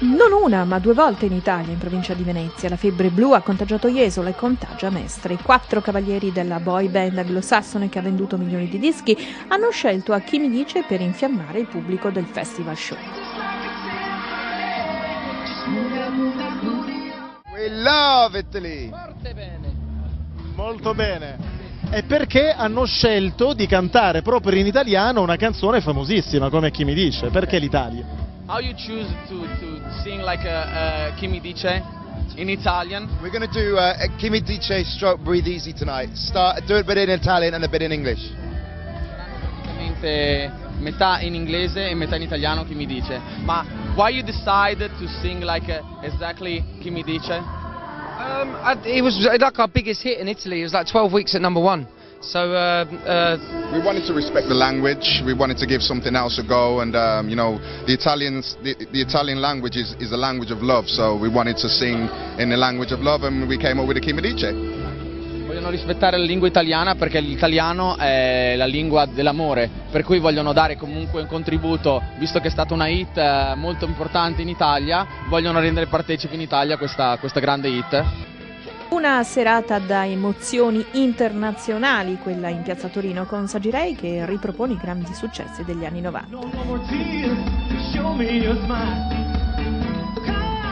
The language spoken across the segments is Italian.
Non una, ma 2 volte in Italia, in provincia di Venezia, la febbre blu ha contagiato Jesolo e contagia Mestre. I 4 cavalieri della boy band anglosassone che ha venduto milioni di dischi hanno scelto A Chi mi dice per infiammare il pubblico del festival show. We love Italy! Forte bene. Molto bene. E perché hanno scelto di cantare proprio in italiano una canzone famosissima come Chi mi dice? Perché l'Italia? How you choose to sing like a Chi mi dice in Italian? We're going to do Chi mi dice stroke breathe easy tonight. Do it a bit in Italian and a bit in English. Praticamente metà in inglese e metà in italiano Chi mi dice. Ma why you decided to sing like exactly Chi mi dice? It was like our biggest hit in Italy. It was like 12 weeks at #1. So We wanted to respect the language. We wanted to give something else a go, and you know, the Italian language is a language of love. So we wanted to sing in the language of love, and we came up with the Chi mi dice. Vogliono rispettare la lingua italiana perché l'italiano è la lingua dell'amore, per cui vogliono dare comunque un contributo, visto che è stata una hit molto importante in Italia, vogliono rendere partecipi in Italia questa grande hit. Una serata da emozioni internazionali, quella in Piazza Torino con Sagirei, che ripropone i grandi successi degli anni 90.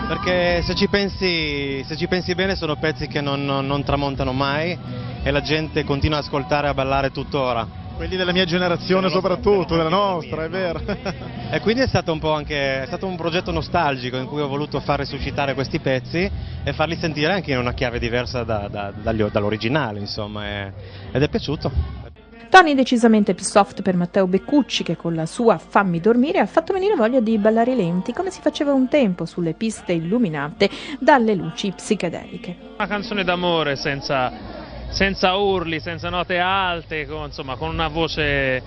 Perché se ci pensi bene sono pezzi che non tramontano mai e la gente continua ad ascoltare e a ballare tuttora. Quelli della mia generazione soprattutto, della nostra, è vero. E quindi è stato un progetto nostalgico in cui ho voluto far risuscitare questi pezzi e farli sentire anche in una chiave diversa dall'originale, insomma, ed è piaciuto. Toni decisamente più soft per Matteo Beccucci, che con la sua Fammi dormire ha fatto venire voglia di ballare lenti come si faceva un tempo sulle piste illuminate dalle luci psichedeliche. Una canzone d'amore senza urli, senza note alte, con una voce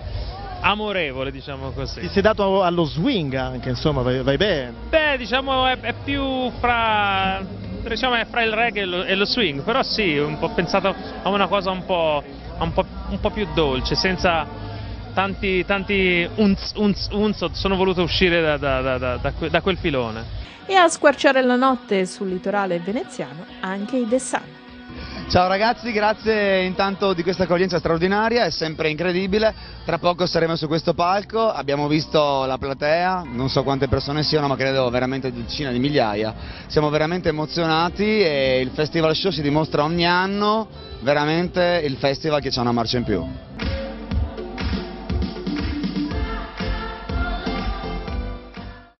amorevole, diciamo così. Ti sei dato allo swing anche, insomma, vai bene. Beh, diciamo è più fra il reggae e lo swing, però sì, un po' pensato a una cosa un po' più dolce, senza tanti sono voluto uscire da quel filone. E a squarciare la notte sul litorale veneziano anche i The Sun. Ciao ragazzi, grazie intanto di questa accoglienza straordinaria, è sempre incredibile. Tra poco saremo su questo palco, abbiamo visto la platea, non so quante persone siano, ma credo veramente decine di migliaia. Siamo veramente emozionati e il Festival Show si dimostra ogni anno veramente il festival che c'ha una marcia in più.